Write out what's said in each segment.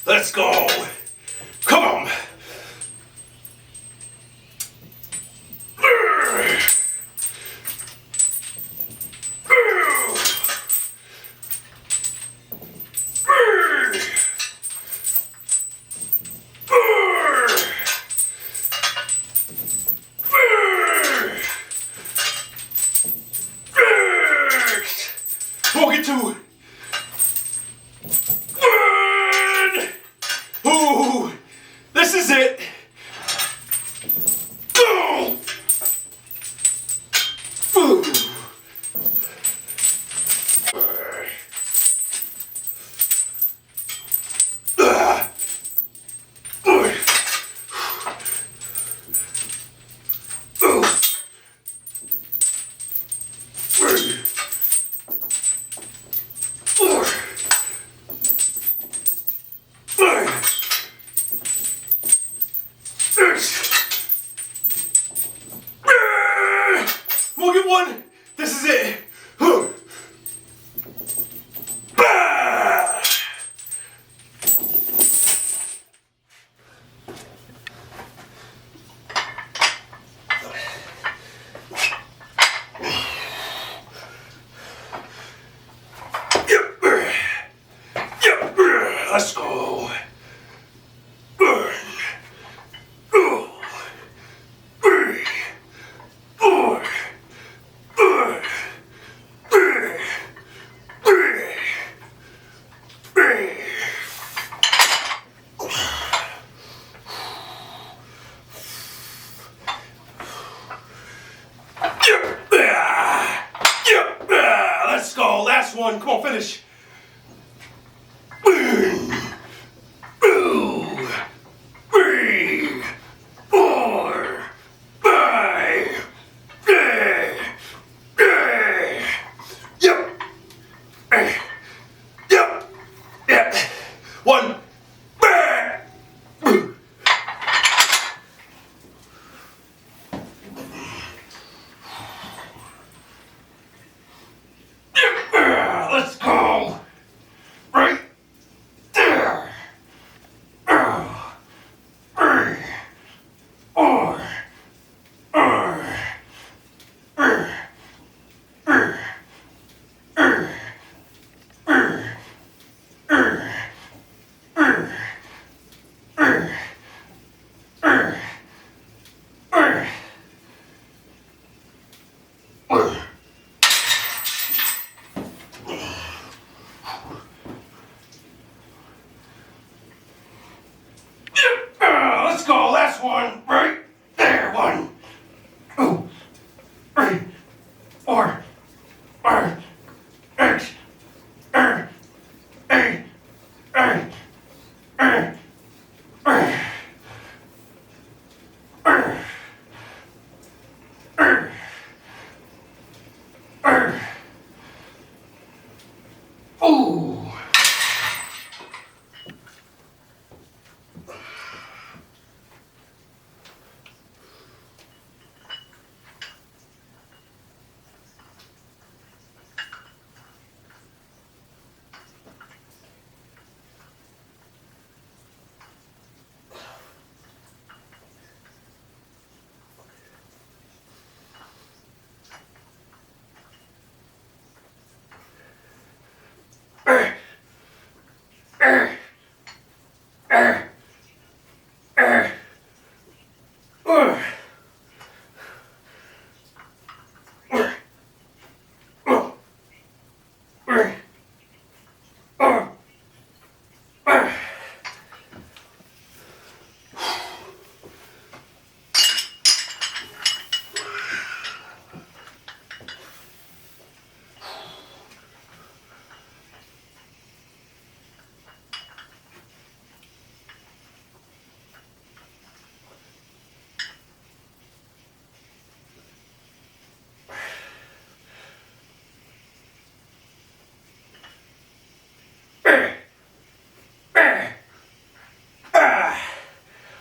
Let's go. Come on. We'll get to ooh, this is it. Go! Ooh. We'll get one. This is it. Let's go. Let's go. Last one. Come on, finish. One. Let's go. last one right there. 1, 2, 3, 4, 5, 6, 7, 8, 9, 10, ooh.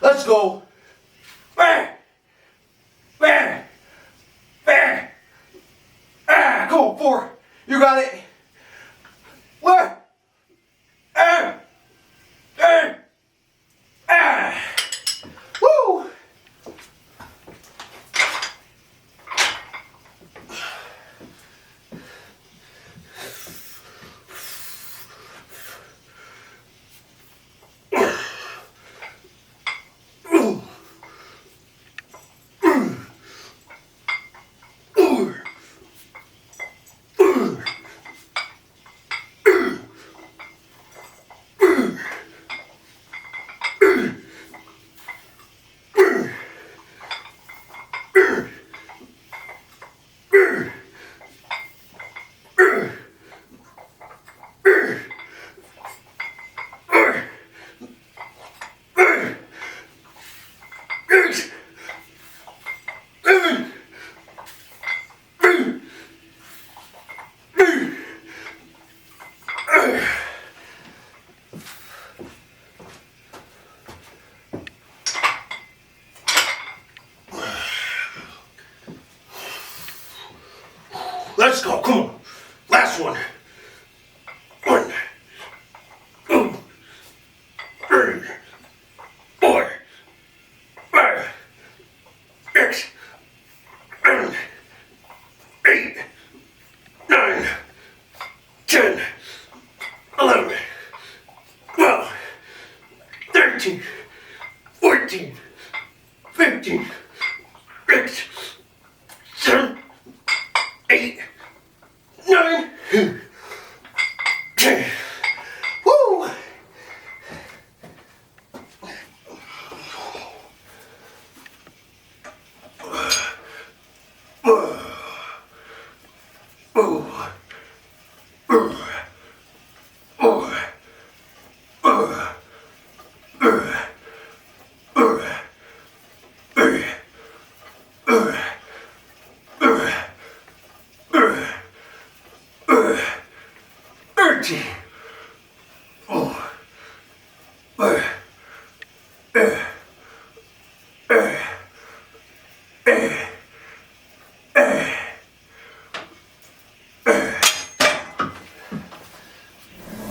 Let's go. Go, 4. You got it. What? Woo! Let's go, come on. Last one. 1, 2, 3, 4, 5, 6, 7, 8, 9, 10, 11, 12, 13, 14, 15, 16, 17, 8, 9, 10. Woo!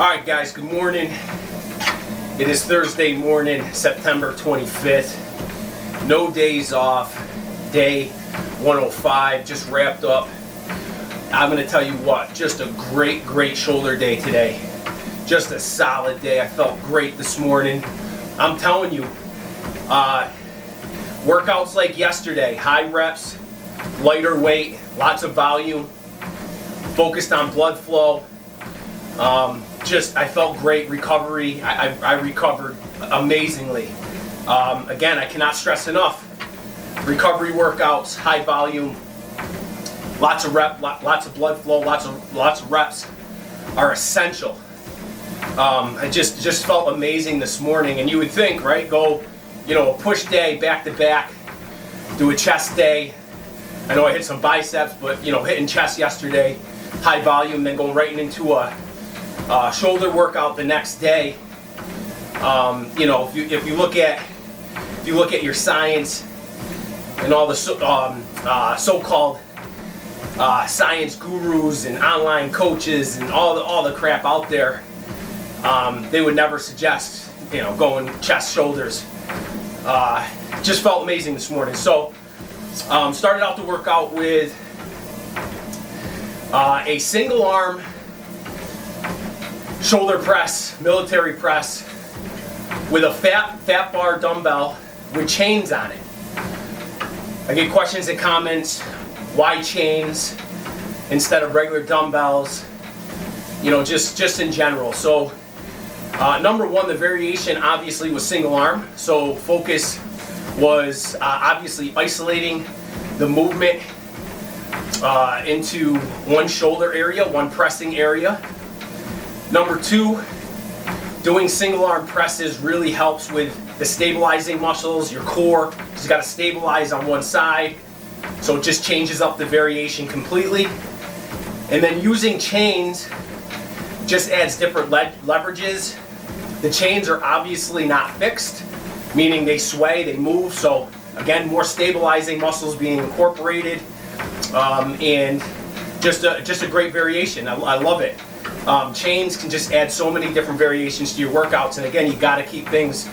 Alright guys, good morning. It is Thursday morning, September 25th. No days off. Day 105, just wrapped up. I'm going to tell you what, just a great shoulder day today. Just a solid day. I felt great this morning. I'm telling you, workouts like yesterday, high reps, lighter weight, lots of volume, focused on blood flow. I felt great. Recovery, I recovered amazingly. Again, I cannot stress enough, recovery workouts, high volume, lots of blood flow, lots of reps are essential. I just felt amazing this morning, and you would think, right, go, a push day back to back, do a chest day. I know I hit some biceps, but hitting chest yesterday, high volume, then going right into a shoulder workout the next day. If you look at your science and all the so-called science gurus and online coaches and all the crap out there, they would never suggest going chest, shoulders. Just felt amazing this morning. So started out the workout with a single arm shoulder press, military press, with a fat bar dumbbell with chains on it. I get questions and comments, why chains instead of regular dumbbells, just in general. So number one, the variation obviously was single arm, so focus was obviously isolating the movement into one shoulder area, one pressing area. Number two, doing single arm presses really helps with the stabilizing muscles, your core. You've got to stabilize on one side, so it just changes up the variation completely. And then using chains just adds different leverages. The chains are obviously not fixed, meaning they sway, they move, so again, more stabilizing muscles being incorporated, and just a great variation. I love it. Chains can just add so many different variations to your workouts, and again, you got to keep things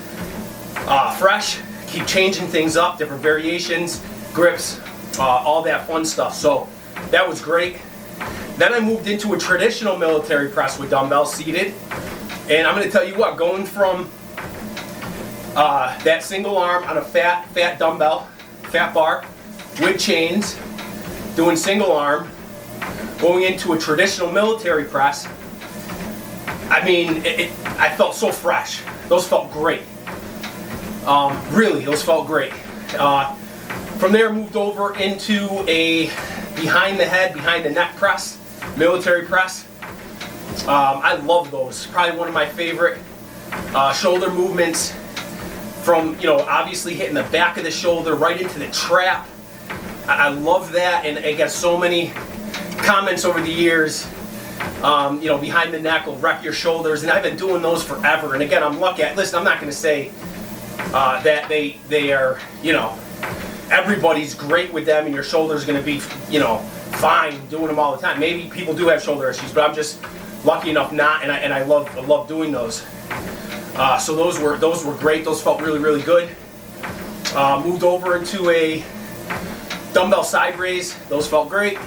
fresh, keep changing things up, different variations, grips, all that fun stuff. So that was great. Then I moved into a traditional military press with dumbbells seated, and I'm going to tell you what, going from that single arm on a fat dumbbell, fat bar with chains, doing single arm, going into a traditional military press, I felt so fresh. Those felt great. Really, those felt great. From there, moved over into a behind the head, behind the neck press, military press. I love those. Probably one of my favorite shoulder movements. From obviously hitting the back of the shoulder right into the trap. I love that, and I get so many comments over the years. Behind the neck will wreck your shoulders, and I've been doing those forever. And again, I'm lucky. Listen, I'm not going to say that they are, everybody's great with them, and your shoulder's going to be, fine doing them all the time. Maybe people do have shoulder issues, but I'm just lucky enough not, and I love doing those. So those were great. Those felt really, really good. Moved over into a dumbbell side raise. Those felt great.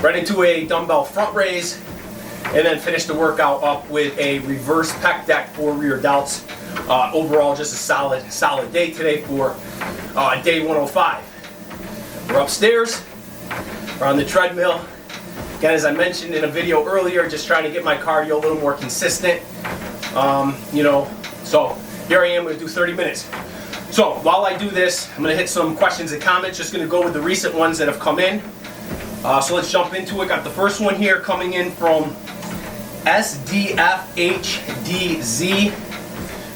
Right into a dumbbell front raise, and then finished the workout up with a reverse pec deck for rear delts. Overall, just a solid day today for day 105. We're upstairs. We're on the treadmill. Again, as I mentioned in a video earlier, just trying to get my cardio a little more consistent. So here I am going to do 30 minutes. So while I do this, I'm going to hit some questions and comments. Just going to go with the recent ones that have come in. So let's jump into it. Got the first one here coming in from SDFHDZ.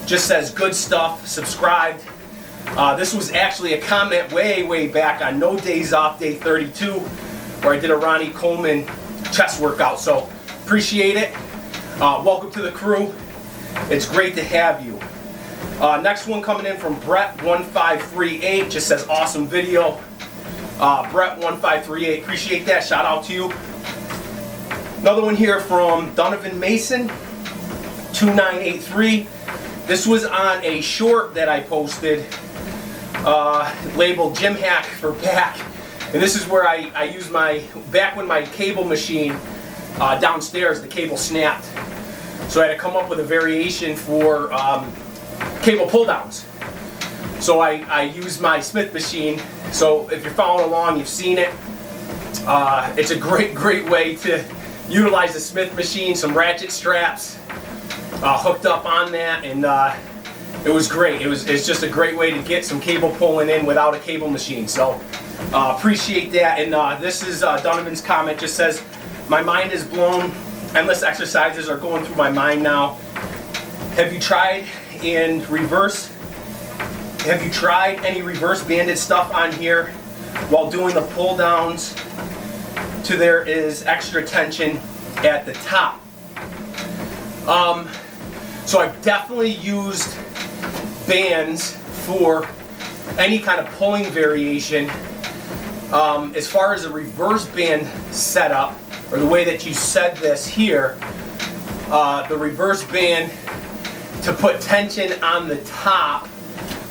Just says good stuff, subscribed. This was actually a comment way back on No Days Off, day 32, where I did a Ronnie Coleman chest workout. So appreciate it. Welcome to the crew. It's great to have you. Next one coming in from Brett1538, just says awesome video. Brett1538, appreciate that, shout out to you. Another one here from Donovan Mason, 2983. This was on a short that I posted labeled Gym Hack for Back. And this is where I use back when my cable machine downstairs, the cable snapped. So I had to come up with a variation for cable pull downs. So I used my Smith machine. So if you're following along, you've seen it. It's a great way to utilize the Smith machine, some ratchet straps hooked up on that, and it was great. It's just a great way to get some cable pulling in without a cable machine. So appreciate that. And this is Donovan's comment. Just says, my mind is blown. Endless exercises are going through my mind now. Have you tried any reverse banded stuff on here while doing the pull downs to there is extra tension at the top? So I've definitely used bands for any kind of pulling variation. As far as a reverse band setup, or the way that you said this here, the reverse band to put tension on the top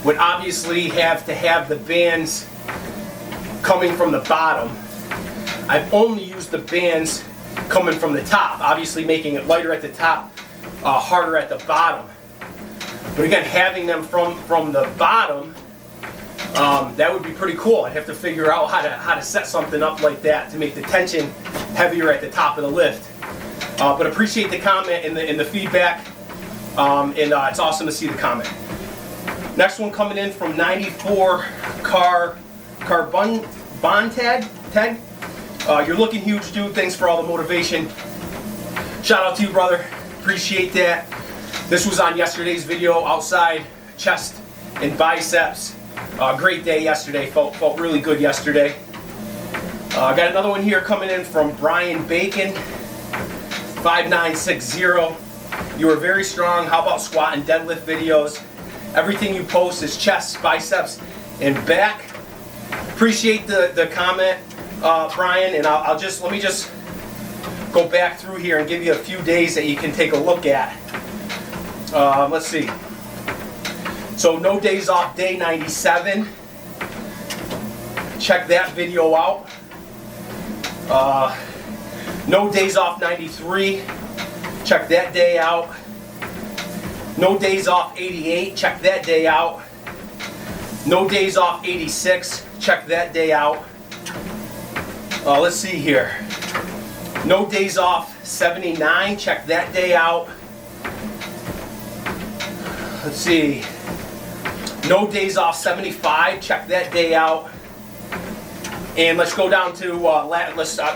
would obviously have to have the bands coming from the bottom. I've only used the bands coming from the top, obviously making it lighter at the top, harder at the bottom. But again, having them from the bottom, that would be pretty cool. I'd have to figure out how to set something up like that to make the tension heavier at the top of the lift. But appreciate the comment and the feedback, and it's awesome to see the comment. Next one coming in from 94 Bond Tag. You're looking huge, dude. Thanks for all the motivation. Shout out to you, brother. Appreciate that. This was on yesterday's video, outside chest and biceps. Great day yesterday. Felt really good yesterday. Got another one here coming in from Brian Bacon, 5960. You are very strong. How about squat and deadlift videos? Everything you post is chest, biceps, and back. Appreciate the comment, Brian, and let me just go back through here and give you a few days that you can take a look at. Let's see. So no days off, day 97. Check that video out. No days off, 93. Check that day out. No days off, 88. Check that day out. No days off, 86. Check that day out. Let's see here. No days off, 79. Check that day out. Let's see. No days off, 75. Check that day out. And let's go down to,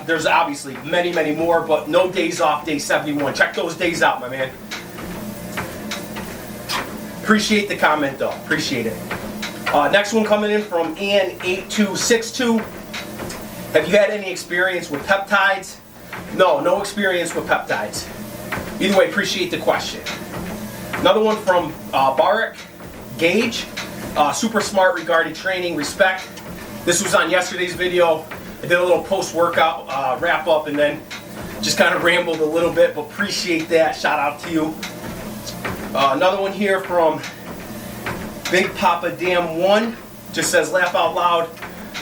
there's obviously many more, but no days off, day 71. Check those days out, my man. Appreciate the comment, though. Appreciate it. Next one coming in from Ian8262. Have you had any experience with peptides? No experience with peptides. Either way, appreciate the question. Another one from Barak Gage. Super smart regarding training, respect. This was on yesterday's video. I did a little post-workout wrap up and then just kind of rambled a little bit, but appreciate that. Shout out to you. Another one here from Big Papa Damn One. Just says, laugh out loud.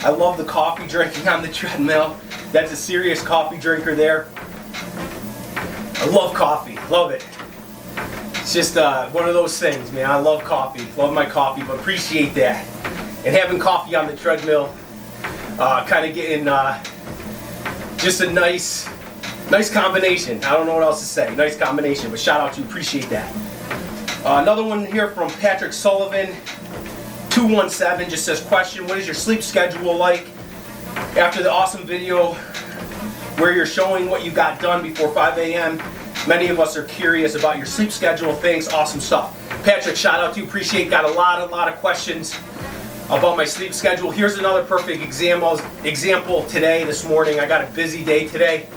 I love the coffee drinking on the treadmill. That's a serious coffee drinker there. I love coffee. Love it. It's just one of those things, man. I love coffee. Love my coffee, but appreciate that. And having coffee on the treadmill, kind of getting just a nice combination. I don't know what else to say. Nice combination, but shout out to you. Appreciate that. Another one here from Patrick Sullivan, 217, just says, question, what is your sleep schedule like? After the awesome video where you're showing what you got done before 5 a.m., many of us are curious about your sleep schedule. Thanks, awesome stuff. Patrick, shout out to you. Appreciate. Got a lot of questions about my sleep schedule. Here's another perfect example today, this morning. I got a busy day today.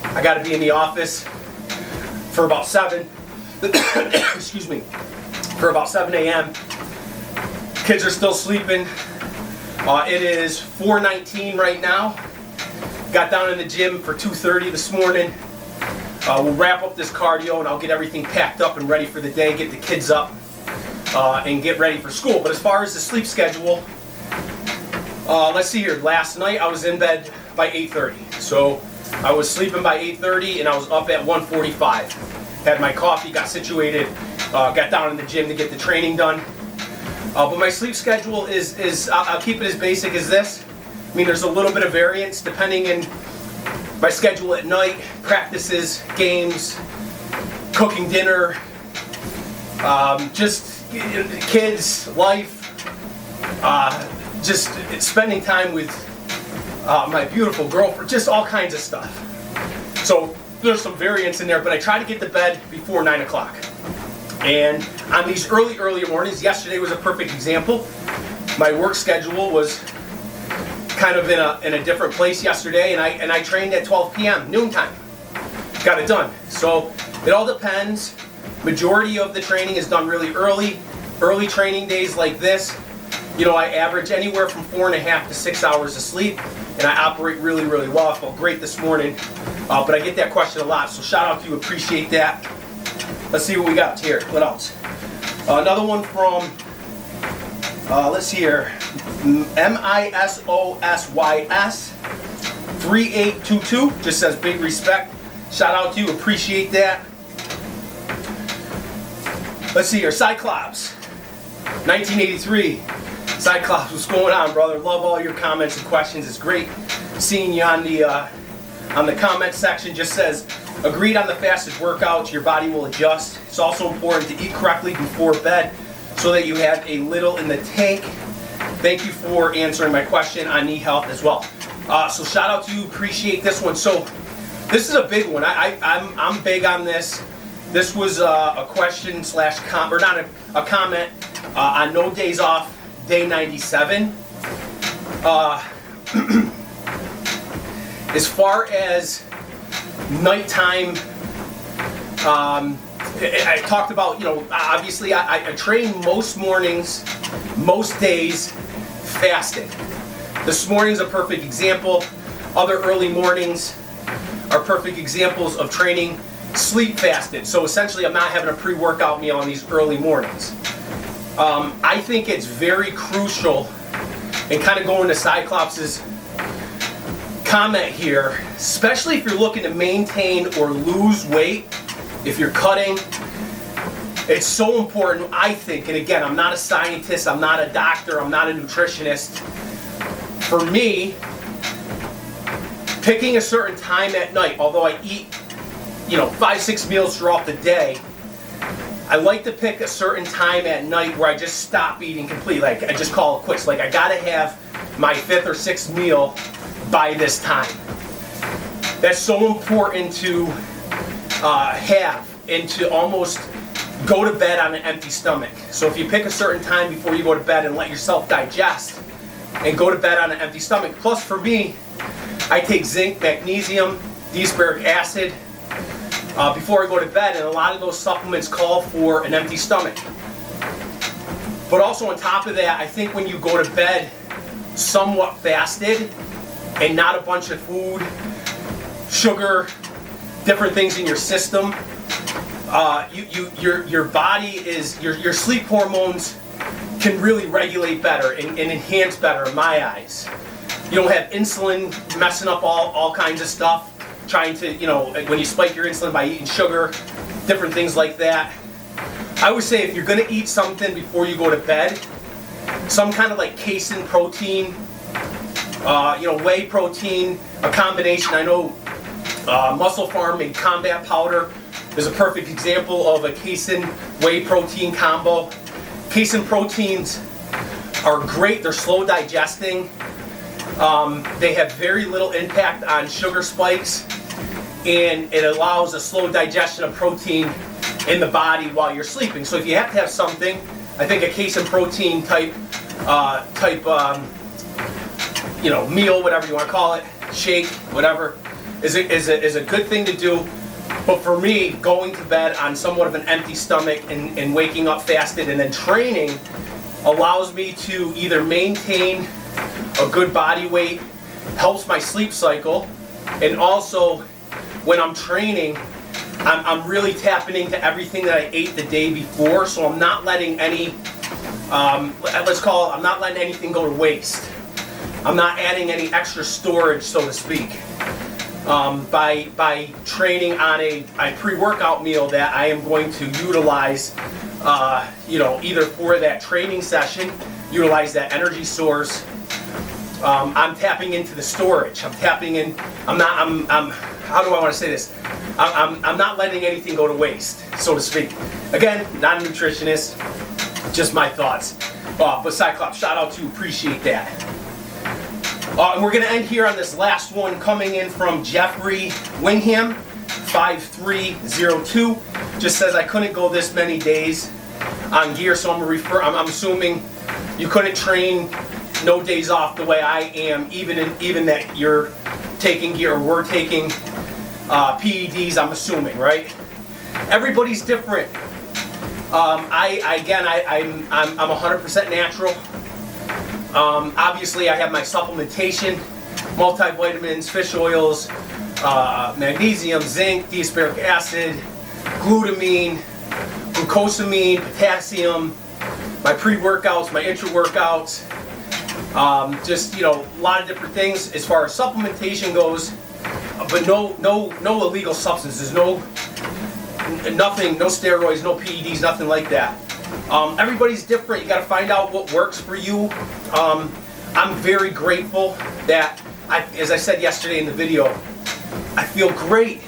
I got to be in the office for about 7. Excuse me. For about 7 a.m. Kids are still sleeping. It is 4:19 right now. Got down in the gym for 2:30 this morning. We'll wrap up this cardio and I'll get everything packed up and ready for the day, get the kids up, and get ready for school. But as far as the sleep schedule, let's see here. Last night I was in bed by 8:30. So I was sleeping by 8:30 and I was up at 1:45. Had my coffee, got situated, got down in the gym to get the training done. But my sleep schedule is I'll keep it as basic as this. I mean, there's a little bit of variance depending on my schedule at night, practices, games, cooking dinner, just kids, life, just spending time with my beautiful girlfriend, just all kinds of stuff. So there's some variance in there, but I try to get to bed before 9 o'clock. And on these early mornings, yesterday was a perfect example. My work schedule was kind of in a different place yesterday, and I trained at 12 p.m. noontime. Got it done. So it all depends. Majority of the training is done really early. Early training days like this, you know, I average anywhere from 4.5 to 6 hours of sleep, and I operate really well. I felt great this morning, but I get that question a lot, so shout out to you, appreciate that. Let's see what we got here. What else? Another one from, let's see here, MISOSYS 3822, just says big respect. Shout out to you, appreciate that. Let's see here, Cyclops, 1983. Cyclops, what's going on, brother? Love all your comments and questions. It's great seeing you on the comment section. Just says, agreed on the fastest workouts, your body will adjust. It's also important to eat correctly before bed so that you have a little in the tank. Thank you for answering my question on knee health as well. So shout out to you, appreciate this one. So this is a big one. I'm big on this. This was a question slash or not a comment on No Days Off, day 97. As far as nighttime, I talked about, you know, obviously I train most mornings, most days fasting. This morning's a perfect example. Other early mornings are perfect examples of training sleep fasted. So essentially I'm not having a pre-workout meal on these early mornings. I think it's very crucial, and kind of going to Cyclops' comment here, especially if you're looking to maintain or lose weight, if you're cutting, it's so important, I think, and again, I'm not a scientist, I'm not a doctor, I'm not a nutritionist. For me, picking a certain time at night, although I eat, you know, 5-6 meals throughout the day, I like to pick a certain time at night where I just stop eating completely. Like, I just call it quits. Like, I gotta have my 5th or 6th meal by this time. That's so important to have, and to almost go to bed on an empty stomach. So if you pick a certain time before you go to bed and let yourself digest and go to bed on an empty stomach. Plus for me, I take zinc, magnesium, D-aspartic acid before I go to bed, and a lot of those supplements call for an empty stomach. But also on top of that, I think when you go to bed somewhat fasted and not a bunch of food, sugar, different things in your system, your body is, your sleep hormones can really regulate better and enhance better in my eyes. You don't have insulin messing up all kinds of stuff, trying to, you know, when you spike your insulin by eating sugar, different things like that. I would say if you're going to eat something before you go to bed, some kind of like casein protein, you know, whey protein, a combination. I know Muscle Farm made Combat Powder is a perfect example of a casein whey protein combo. Casein proteins are great. They're slow digesting. They have very little impact on sugar spikes, and it allows a slow digestion of protein in the body while you're sleeping. So if you have to have something, I think a casein protein type you know, meal, whatever you want to call it, shake, whatever, is a good thing to do. But for me, going to bed on somewhat of an empty stomach and waking up fasted and then training allows me to either maintain a good body weight, helps my sleep cycle, and also when I'm training, I'm really tapping into everything that I ate the day before, so I'm not letting any, I'm not letting anything go to waste. I'm not adding any extra storage, so to speak. By training on a pre-workout meal that I am going to utilize, you know, either for that training session, utilize that energy source. I'm tapping into the storage. I'm tapping in. How do I want to say this? I'm not letting anything go to waste, so to speak. Again, not a nutritionist. Just my thoughts. But Cyclops, shout out to you, appreciate that. And we're going to end here on this last one, coming in from Jeffrey Wingham, 5302. Just says, I couldn't go this many days on gear, so I'm assuming you couldn't train no days off the way I am, even that you're taking gear, or we're taking PEDs, I'm assuming, right? Everybody's different. I'm 100% natural. Obviously, I have my supplementation, multivitamins, fish oils, magnesium, zinc, D-aspartic acid, glutamine, glucosamine, potassium, my pre-workouts, my intra-workouts, just, a lot of different things as far as supplementation goes, but no illegal substances, nothing, no steroids, no PEDs, nothing like that. Everybody's different. You got to find out what works for you. I'm very grateful that, as I said yesterday in the video, I feel great.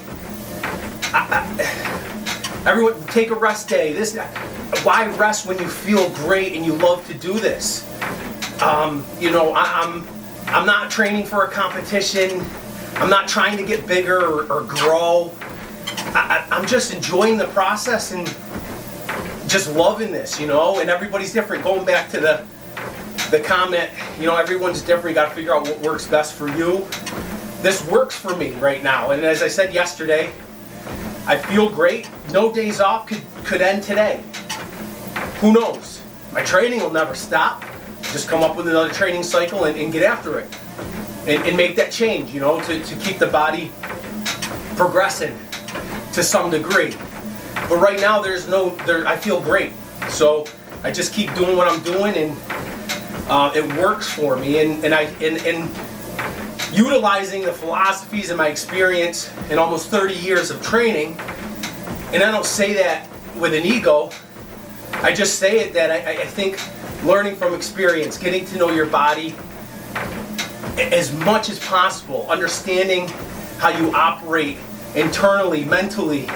Everyone, take a rest day. Why rest when you feel great and you love to do this? I'm not training for a competition. I'm not trying to get bigger or grow. I'm just enjoying the process and just loving this, and everybody's different. Going back to the comment, everyone's different. You got to figure out what works best for you. This works for me right now, and as I said yesterday, I feel great. No days off could end today. Who knows? My training will never stop. Just come up with another training cycle and get after it, and make that change. To keep the body progressing to some degree. But right now, I feel great. So I just keep doing what I'm doing, and it works for me. And utilizing the philosophies and my experience in almost 30 years of training, and I don't say that with an ego. I just say it that I think learning from experience, getting to know your body as much as possible, understanding how you operate internally, mentally,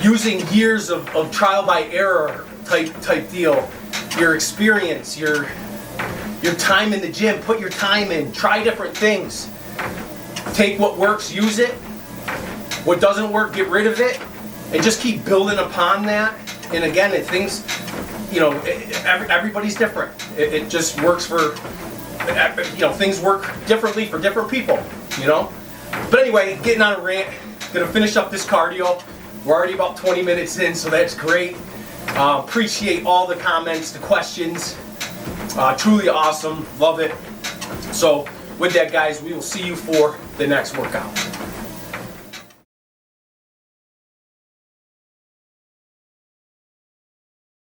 using years of trial by error type deal, your experience, your time in the gym, put your time in, try different things, take what works, use it, what doesn't work, get rid of it, and just keep building upon that. And again, everybody's different. It just works for, things work differently for different people, But anyway, getting on a rant, gonna finish up this cardio. We're already about 20 minutes in, so that's great. Appreciate all the comments, the questions. Truly awesome, love it. So with that, guys, we will see you for the next workout.